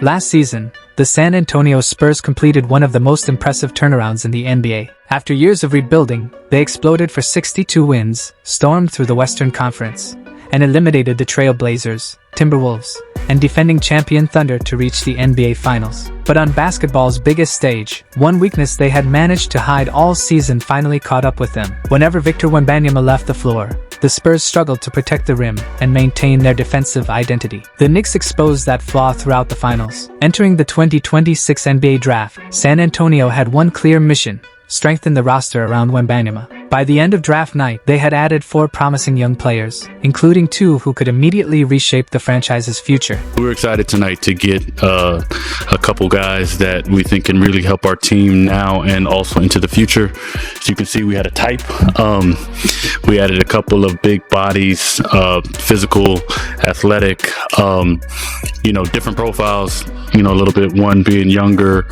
Last season, the San Antonio Spurs completed one of the most impressive turnarounds in the NBA. After years of rebuilding, they exploded for 62 wins, stormed through the Western Conference, and eliminated the Trail Blazers, Timberwolves, and defending champion Thunder to reach the NBA Finals. But on basketball's biggest stage, one weakness they had managed to hide all season finally caught up with them. Whenever Victor Wembanyama left the floor, the Spurs struggled to protect the rim and maintain their defensive identity. The Knicks exposed that flaw throughout the finals. Entering the 2026 NBA draft, San Antonio had one clear mission: strengthen the roster around Wembanyama. By the end of draft night, they had added 4 promising young players, including 2 who could immediately reshape the franchise's future. We're excited tonight to get a couple guys that we think can really help our team now and also into the future. As you can see, we had a type. We added a couple of big bodies, physical, athletic, different profiles, a little bit, one being younger,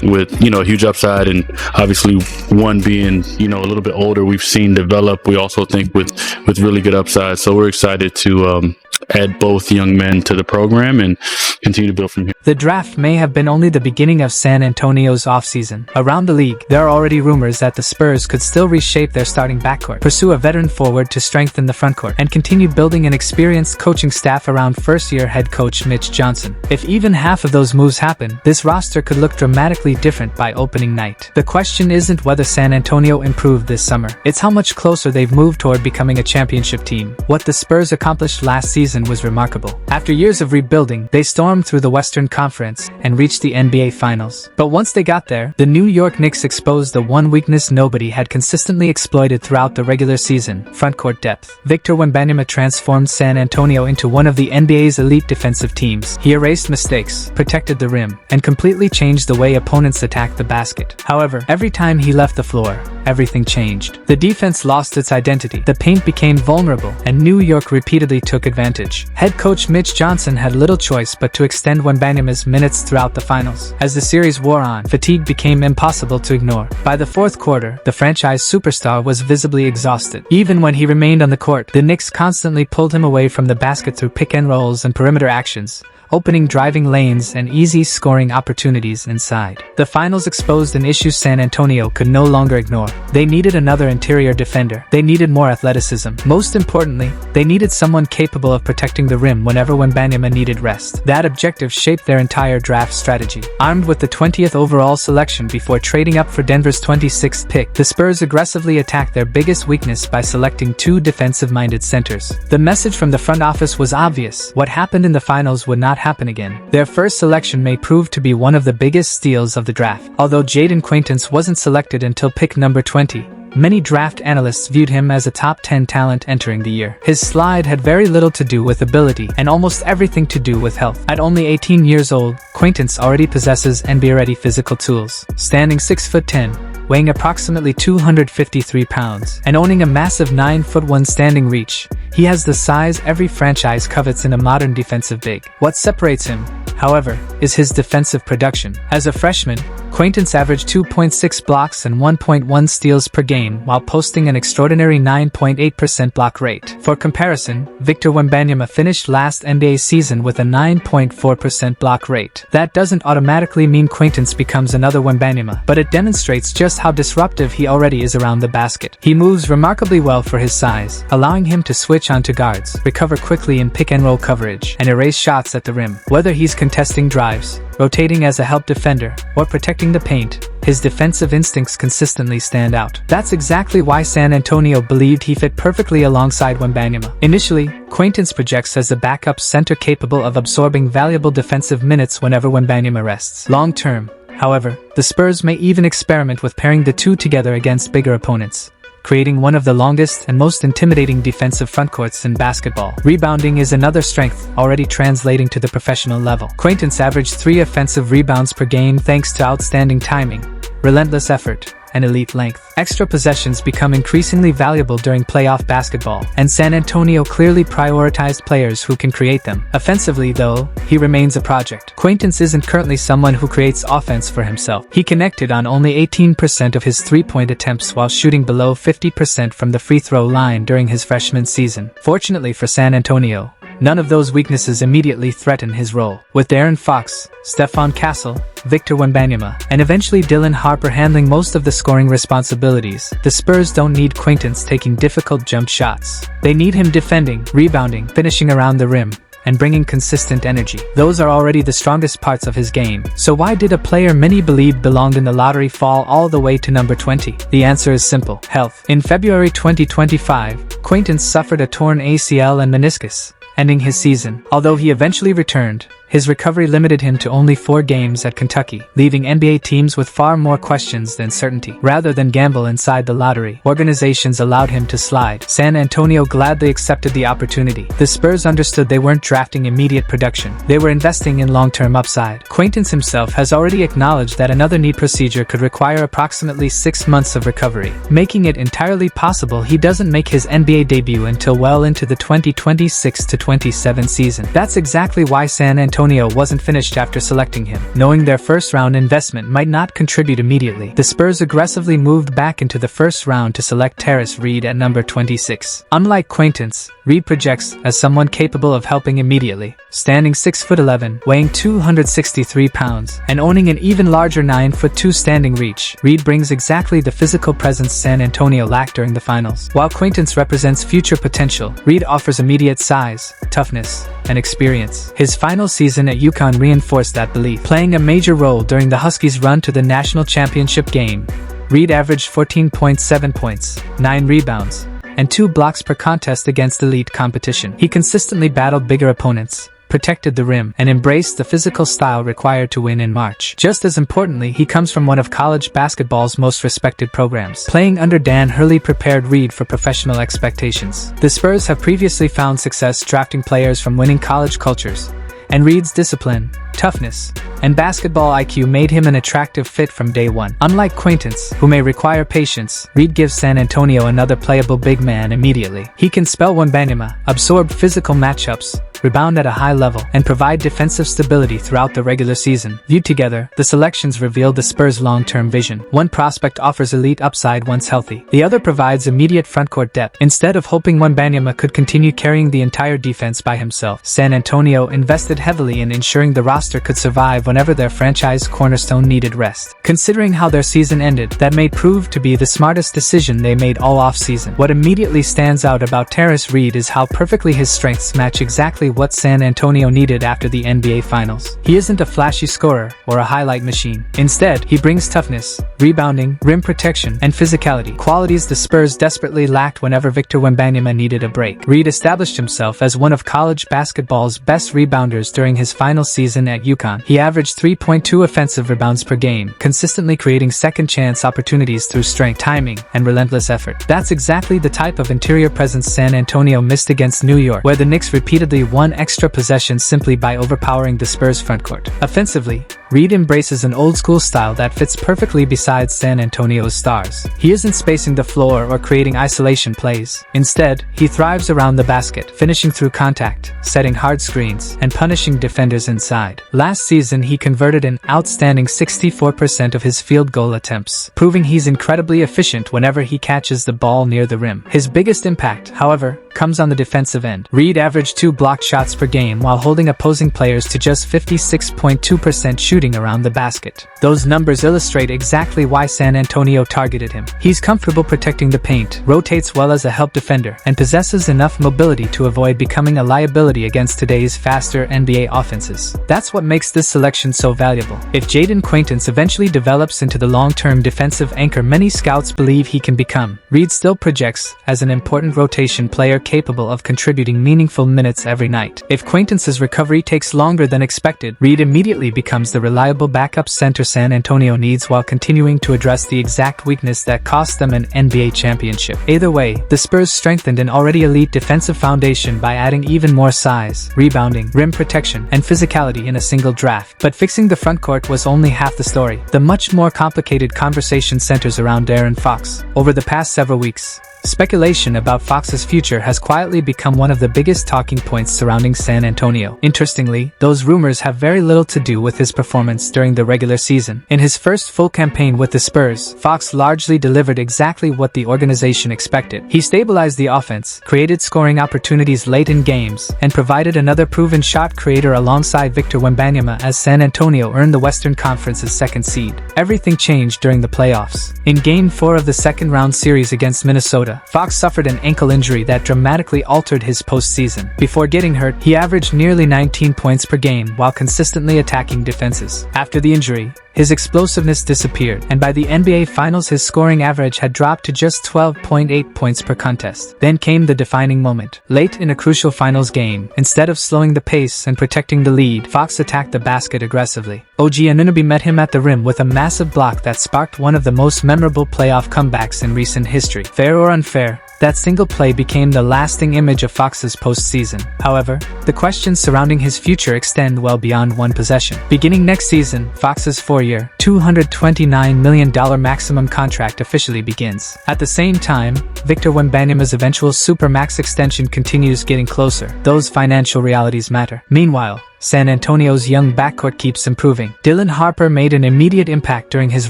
with a huge upside, and obviously one being a little bit older, we've seen develop, we also think with really good upside. So we're excited to add both young men to the program and continue to build from here. The draft may have been only the beginning of San Antonio's offseason. Around the league, there are already rumors that the Spurs could still reshape their starting backcourt, pursue a veteran forward to strengthen the frontcourt, and continue building an experienced coaching staff around first-year head coach Mitch Johnson. If even half of those moves happen, this roster could look dramatically different by opening night. The question isn't whether San Antonio improved this summer, it's how much closer they've moved toward becoming a championship team. What the Spurs accomplished last season was remarkable. After years of rebuilding, they stormed through the Western Conference and reached the NBA Finals. But once they got there, the New York Knicks exposed the one weakness nobody had consistently exploited throughout the regular season: frontcourt depth. Victor Wembanyama transformed San Antonio into one of the NBA's elite defensive teams. He erased mistakes, protected the rim, and completely changed the way opponents attacked the basket. However, every time he left the floor, everything changed. The defense lost its identity, the paint became vulnerable, and New York repeatedly took advantage. Head coach Mitch Johnson had little choice but to extend Wembanyama's minutes throughout the finals. As the series wore on, fatigue became impossible to ignore. By the fourth quarter, the franchise superstar was visibly exhausted. Even when he remained on the court, the Knicks constantly pulled him away from the basket through pick and rolls and perimeter actions, opening driving lanes and easy scoring opportunities inside. The finals exposed an issue San Antonio could no longer ignore. They needed another interior defender. They needed more athleticism. Most importantly, they needed someone capable of protecting the rim whenever Wembanyama needed rest. That objective shaped their entire draft strategy. Armed with the 20th overall selection before trading up for Denver's 26th pick, the Spurs aggressively attacked their biggest weakness by selecting 2 defensive-minded centers. The message from the front office was obvious: what happened in the finals would not happen again. Their first selection may prove to be one of the biggest steals of the draft. Although Jaden Quaintance wasn't selected until pick number 20, many draft analysts viewed him as a top 10 talent entering the year. His slide had very little to do with ability and almost everything to do with health. At only 18 years old, Quaintance already possesses NBA-ready physical tools. Standing 6'10", weighing approximately 253 pounds, and owning a massive 9'1" standing reach, he has the size every franchise covets in a modern defensive big. What separates him, however, is his defensive production. As a freshman, Quaintance averaged 2.6 blocks and 1.1 steals per game while posting an extraordinary 9.8% block rate. For comparison, Victor Wembanyama finished last NBA season with a 9.4% block rate. That doesn't automatically mean Quaintance becomes another Wembanyama, but it demonstrates just how disruptive he already is around the basket. He moves remarkably well for his size, allowing him to switch onto guards, recover quickly in pick-and-roll coverage, and erase shots at the rim. Whether he's contesting drives, rotating as a help defender, or protecting the paint, his defensive instincts consistently stand out. That's exactly why San Antonio believed he fit perfectly alongside Wembanyama. Initially, Quaintance projects as a backup center capable of absorbing valuable defensive minutes whenever Wembanyama rests. Long-term, however, the Spurs may even experiment with pairing the two together against bigger opponents, creating one of the longest and most intimidating defensive frontcourts in basketball. Rebounding is another strength, already translating to the professional level. Quaintance averaged 3 offensive rebounds per game thanks to outstanding timing, relentless effort, and elite length. Extra possessions become increasingly valuable during playoff basketball, and San Antonio clearly prioritized players who can create them. Offensively, though, he remains a project. Quaintance isn't currently someone who creates offense for himself. He connected on only 18% of his three-point attempts while shooting below 50% from the free throw line during his freshman season. Fortunately for San Antonio, none of those weaknesses immediately threaten his role. With De'Aaron Fox, Stephon Castle, Victor Wembanyama, and eventually Dylan Harper handling most of the scoring responsibilities, the Spurs don't need Quaintance taking difficult jump shots. They need him defending, rebounding, finishing around the rim, and bringing consistent energy. Those are already the strongest parts of his game. So why did a player many believed belonged in the lottery fall all the way to number 20? The answer is simple: health. In February 2025, Quaintance suffered a torn ACL and meniscus, ending his season. Although he eventually returned, his recovery limited him to only 4 games at Kentucky, leaving NBA teams with far more questions than certainty. Rather than gamble inside the lottery, organizations allowed him to slide. San Antonio gladly accepted the opportunity. The Spurs understood they weren't drafting immediate production. They were investing in long-term upside. Quaintance himself has already acknowledged that another knee procedure could require approximately 6 months of recovery, making it entirely possible he doesn't make his NBA debut until well into the 2026-27 season. That's exactly why San Antonio wasn't finished after selecting him. Knowing their first-round investment might not contribute immediately, the Spurs aggressively moved back into the first round to select Tarris Reed at number 26. Unlike Quaintance, Reed projects as someone capable of helping immediately. Standing 6'11", weighing 263 pounds, and owning an even larger 9'2" standing reach, Reed brings exactly the physical presence San Antonio lacked during the finals. While Quaintance represents future potential, Reed offers immediate size, toughness, and experience. His final season at UConn reinforced that belief. Playing a major role during the Huskies' run to the national championship game, Reed averaged 14.7 points, 9 rebounds, and 2 blocks per contest against elite competition. He consistently battled bigger opponents, protected the rim, and embraced the physical style required to win in March. Just as importantly, he comes from one of college basketball's most respected programs. Playing under Dan Hurley prepared Reed for professional expectations. The Spurs have previously found success drafting players from winning college cultures, and Reed's discipline, toughness, and basketball IQ made him an attractive fit from day one. Unlike Quaintance, who may require patience, Reed gives San Antonio another playable big man immediately. He can spell Wembanyama, absorb physical matchups, rebound at a high level, and provide defensive stability throughout the regular season. Viewed together, the selections reveal the Spurs' long-term vision. One prospect offers elite upside once healthy. The other provides immediate frontcourt depth. Instead of hoping Wembanyama could continue carrying the entire defense by himself, San Antonio invested heavily in ensuring the roster could survive whenever their franchise cornerstone needed rest. Considering how their season ended, that may prove to be the smartest decision they made all off-season. What immediately stands out about Tarris Reed is how perfectly his strengths match exactly what San Antonio needed after the NBA Finals. He isn't a flashy scorer or a highlight machine. Instead, he brings toughness, rebounding, rim protection, and physicality, qualities the Spurs desperately lacked whenever Victor Wembanyama needed a break. Reed established himself as one of college basketball's best rebounders during his final season at UConn. He averaged 3.2 offensive rebounds per game, consistently creating second-chance opportunities through strength, timing, and relentless effort. That's exactly the type of interior presence San Antonio missed against New York, where the Knicks repeatedly won extra possessions simply by overpowering the Spurs' frontcourt. Offensively, Reed embraces an old-school style that fits perfectly beside San Antonio's stars. He isn't spacing the floor or creating isolation plays. Instead, he thrives around the basket, finishing through contact, setting hard screens, and punishing defenders inside. Last season, he converted an outstanding 64% of his field goal attempts, proving he's incredibly efficient whenever he catches the ball near the rim. His biggest impact, however, comes on the defensive end. Reed averaged 2 blocked shots per game while holding opposing players to just 56.2% shooting around the basket. Those numbers illustrate exactly why San Antonio targeted him. He's comfortable protecting the paint, rotates well as a help defender, and possesses enough mobility to avoid becoming a liability against today's faster NBA offenses. That's what makes this selection so valuable. If Jaden Quaintance eventually develops into the long-term defensive anchor many scouts believe he can become, Reed still projects as an important rotation player capable of contributing meaningful minutes every night. If Quaintance's recovery takes longer than expected, Reed immediately becomes the reliable backup center San Antonio needs while continuing to address the exact weakness that cost them an NBA championship. Either way, the Spurs strengthened an already elite defensive foundation by adding even more size, rebounding, rim protection, and physicality in a single draft. But fixing the frontcourt was only half the story. The much more complicated conversation centers around De'Aaron Fox. Over the past several weeks, speculation about Fox's future has quietly become one of the biggest talking points surrounding San Antonio. Interestingly, those rumors have very little to do with his performance performance during the regular season. In his first full campaign with the Spurs, Fox largely delivered exactly what the organization expected. He stabilized the offense, created scoring opportunities late in games, and provided another proven shot creator alongside Victor Wembanyama as San Antonio earned the Western Conference's second seed. Everything changed during the playoffs. In Game 4 of the second-round series against Minnesota, Fox suffered an ankle injury that dramatically altered his postseason. Before getting hurt, he averaged nearly 19 points per game while consistently attacking defenses. After the injury, his explosiveness disappeared, and by the NBA Finals his scoring average had dropped to just 12.8 points per contest. Then came the defining moment. Late in a crucial Finals game, instead of slowing the pace and protecting the lead, Fox attacked the basket aggressively. OG Anunoby met him at the rim with a massive block that sparked one of the most memorable playoff comebacks in recent history. Fair or unfair, that single play became the lasting image of Fox's postseason. However, the questions surrounding his future extend well beyond one possession. Beginning next season, Fox's four-year, $229 million maximum contract officially begins. At the same time, Victor Wembanyama's eventual supermax extension continues getting closer. Those financial realities matter. Meanwhile, San Antonio's young backcourt keeps improving. Dylan Harper made an immediate impact during his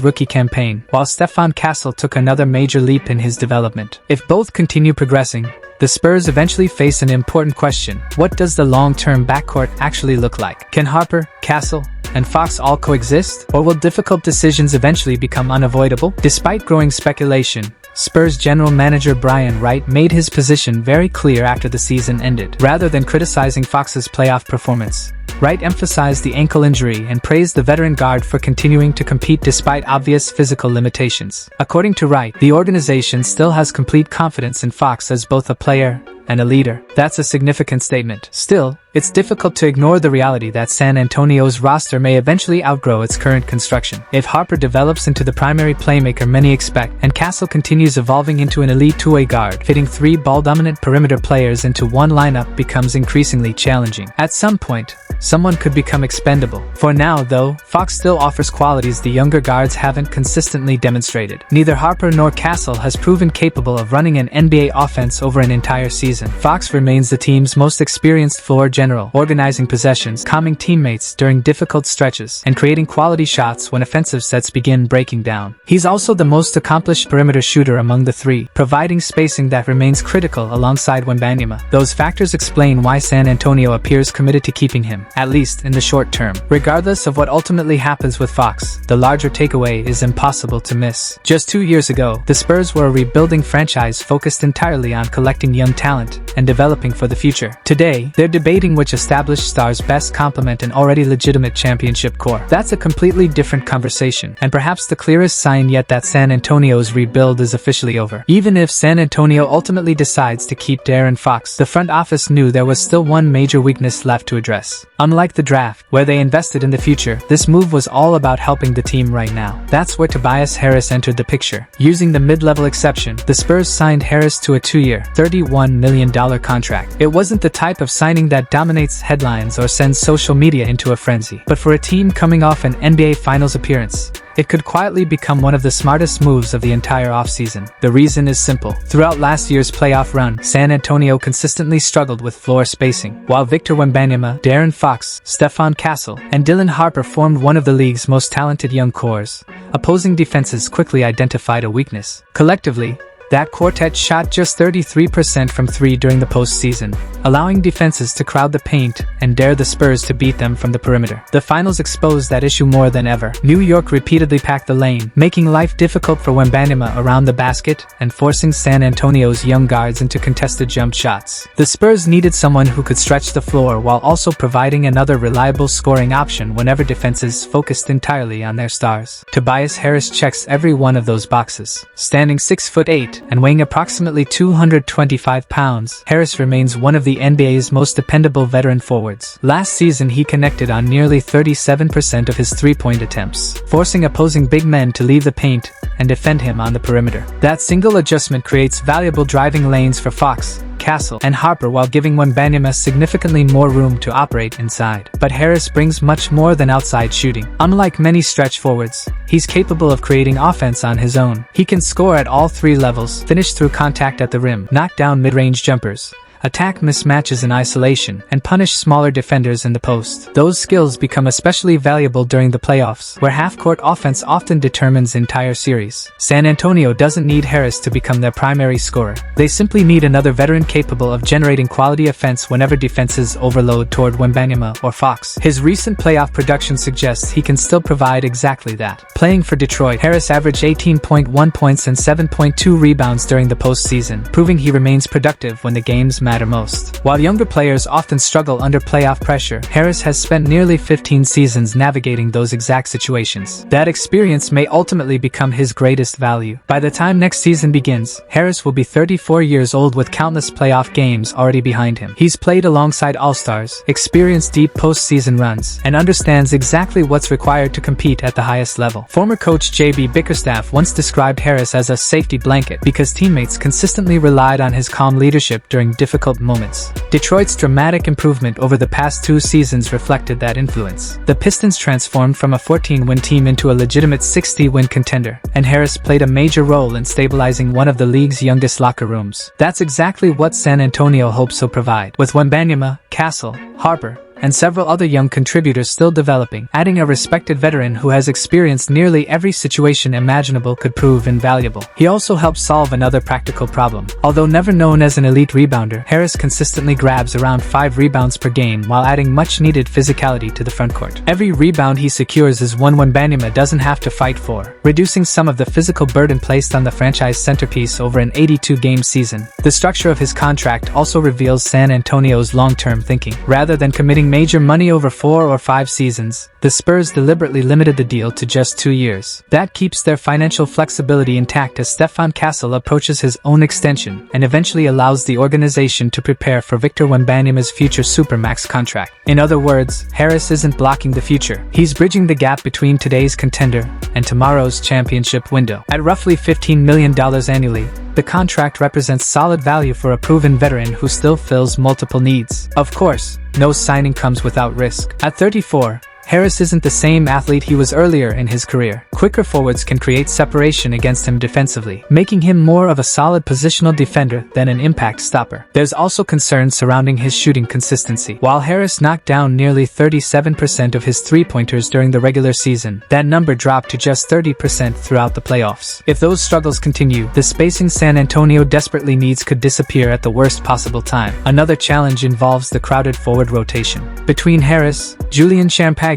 rookie campaign, while Stephon Castle took another major leap in his development. If both continue progressing, the Spurs eventually face an important question. What does the long-term backcourt actually look like? Can Harper, Castle, and Fox all coexist? Or will difficult decisions eventually become unavoidable? Despite growing speculation, Spurs general manager Brian Wright made his position very clear after the season ended. Rather than criticizing Fox's playoff performance, Wright emphasized the ankle injury and praised the veteran guard for continuing to compete despite obvious physical limitations. According to Wright, the organization still has complete confidence in Fox as both a player and a leader. That's a significant statement. Still, it's difficult to ignore the reality that San Antonio's roster may eventually outgrow its current construction. If Harper develops into the primary playmaker many expect, and Castle continues evolving into an elite two-way guard, fitting three ball-dominant perimeter players into one lineup becomes increasingly challenging. At some point, someone could become expendable. For now, though, Fox still offers qualities the younger guards haven't consistently demonstrated. Neither Harper nor Castle has proven capable of running an NBA offense over an entire season. Fox remains the team's most experienced floor general, organizing possessions, calming teammates during difficult stretches, and creating quality shots when offensive sets begin breaking down. He's also the most accomplished perimeter shooter among the three, providing spacing that remains critical alongside Wembanyama. Those factors explain why San Antonio appears committed to keeping him, at least in the short term. Regardless of what ultimately happens with Fox, the larger takeaway is impossible to miss. Just 2 years ago, the Spurs were a rebuilding franchise focused entirely on collecting young talent and developing for the future. Today, they're debating which established stars best complement an already legitimate championship core. That's a completely different conversation, and perhaps the clearest sign yet that San Antonio's rebuild is officially over. Even if San Antonio ultimately decides to keep De'Aaron Fox, the front office knew there was still one major weakness left to address. Unlike the draft, where they invested in the future, this move was all about helping the team right now. That's where Tobias Harris entered the picture. Using the mid-level exception, the Spurs signed Harris to a 2-year, $31 million contract. It wasn't the type of signing that dominates headlines or sends social media into a frenzy. But for a team coming off an NBA Finals appearance, it could quietly become one of the smartest moves of the entire offseason. The reason is simple. Throughout last year's playoff run, San Antonio consistently struggled with floor spacing. While Victor Wembanyama, De'Aaron Fox, Stephon Castle, and Dylan Harper formed one of the league's most talented young cores, opposing defenses quickly identified a weakness. Collectively, that quartet shot just 33% from three during the postseason, allowing defenses to crowd the paint and dare the Spurs to beat them from the perimeter. The finals exposed that issue more than ever. New York repeatedly packed the lane, making life difficult for Wembanyama around the basket and forcing San Antonio's young guards into contested jump shots. The Spurs needed someone who could stretch the floor while also providing another reliable scoring option whenever defenses focused entirely on their stars. Tobias Harris checks every one of those boxes. Standing 6'8" and weighing approximately 225 pounds, Harris remains one of the NBA's most dependable veteran forwards. Last season he connected on nearly 37% of his three-point attempts, forcing opposing big men to leave the paint and defend him on the perimeter. That single adjustment creates valuable driving lanes for Fox, Castle, and Harper while giving Wembanyama significantly more room to operate inside. But Harris brings much more than outside shooting. Unlike many stretch forwards, he's capable of creating offense on his own. He can score at all three levels, finish through contact at the rim, knock down mid-range jumpers, attack mismatches in isolation, and punish smaller defenders in the post. Those skills become especially valuable during the playoffs, where half-court offense often determines entire series. San Antonio doesn't need Harris to become their primary scorer. They simply need another veteran capable of generating quality offense whenever defenses overload toward Wembanyama or Fox. His recent playoff production suggests he can still provide exactly that. Playing for Detroit, Harris averaged 18.1 points and 7.2 rebounds during the postseason, proving he remains productive when the games matter most. While younger players often struggle under playoff pressure, Harris has spent nearly 15 seasons navigating those exact situations. That experience may ultimately become his greatest value. By the time next season begins, Harris will be 34 years old with countless playoff games already behind him. He's played alongside All-Stars, experienced deep postseason runs, and understands exactly what's required to compete at the highest level. Former coach J.B. Bickerstaff once described Harris as a safety blanket because teammates consistently relied on his calm leadership during difficult moments. Detroit's dramatic improvement over the past 2 seasons reflected that influence. The Pistons transformed from a 14-win team into a legitimate 60-win contender, and Harris played a major role in stabilizing one of the league's youngest locker rooms. That's exactly what San Antonio hopes to provide. With Wembanyama, Castle, Harper, and several other young contributors still developing, adding a respected veteran who has experienced nearly every situation imaginable could prove invaluable. He also helps solve another practical problem. Although never known as an elite rebounder, Harris consistently grabs around 5 rebounds per game while adding much-needed physicality to the frontcourt. Every rebound he secures is one Wembanyama doesn't have to fight for, reducing some of the physical burden placed on the franchise centerpiece over an 82-game season. The structure of his contract also reveals San Antonio's long-term thinking. Rather than committing major money over 4 or 5 seasons, the Spurs deliberately limited the deal to just 2 years. That keeps their financial flexibility intact as Stephon Castle approaches his own extension and eventually allows the organization to prepare for Victor Wembanyama's future Supermax contract. In other words, Harris isn't blocking the future. He's bridging the gap between today's contender and tomorrow's championship window. At roughly $15 million annually, the contract represents solid value for a proven veteran who still fills multiple needs. Of course, no signing comes without risk. At 34, Harris isn't the same athlete he was earlier in his career. Quicker forwards can create separation against him defensively, making him more of a solid positional defender than an impact stopper. There's also concerns surrounding his shooting consistency. While Harris knocked down nearly 37% of his three-pointers during the regular season, that number dropped to just 30% throughout the playoffs. If those struggles continue, the spacing San Antonio desperately needs could disappear at the worst possible time. Another challenge involves the crowded forward rotation. Between Harris, Julian Champagny,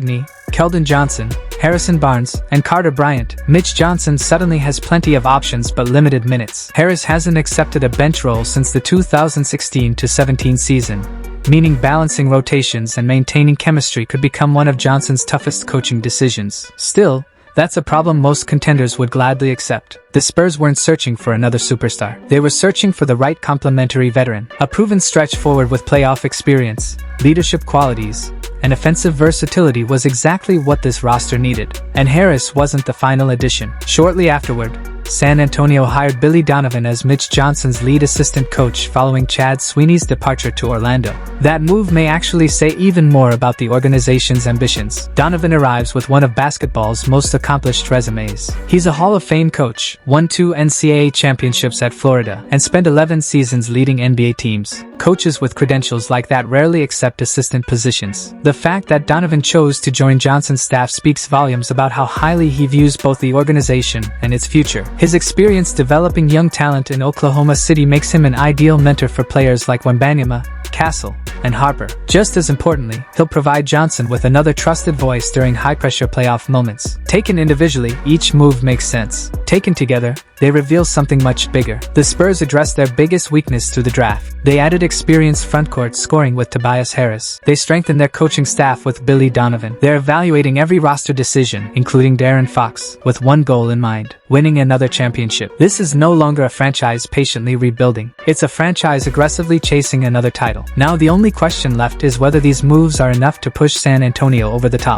Keldon Johnson, Harrison Barnes, and Carter Bryant, Mitch Johnson suddenly has plenty of options but limited minutes. Harris hasn't accepted a bench role since the 2016-17 season, meaning balancing rotations and maintaining chemistry could become one of Johnson's toughest coaching decisions. Still, that's a problem most contenders would gladly accept. The Spurs weren't searching for another superstar. They were searching for the right complementary veteran. A proven stretch forward with playoff experience, leadership qualities, and offensive versatility was exactly what this roster needed. And Harris wasn't the final addition. Shortly afterward, San Antonio hired Billy Donovan as Mitch Johnson's lead assistant coach following Chad Sweeney's departure to Orlando. That move may actually say even more about the organization's ambitions. Donovan arrives with one of basketball's most accomplished resumes. He's a Hall of Fame coach, won 2 NCAA championships at Florida, and spent 11 seasons leading NBA teams. Coaches with credentials like that rarely accept assistant positions. The fact that Donovan chose to join Johnson's staff speaks volumes about how highly he views both the organization and its future. His experience developing young talent in Oklahoma City makes him an ideal mentor for players like Wembanyama, Castle, and Harper. Just as importantly, he'll provide Johnson with another trusted voice during high-pressure playoff moments. Taken individually, each move makes sense. Taken together, they reveal something much bigger. The Spurs addressed their biggest weakness through the draft. They added experienced frontcourt scoring with Tobias Harris. They strengthened their coaching staff with Billy Donovan. They're evaluating every roster decision, including De'Aaron Fox, with one goal in mind: winning another championship. This is no longer a franchise patiently rebuilding. It's a franchise aggressively chasing another title. Now the only question left is whether these moves are enough to push San Antonio over the top.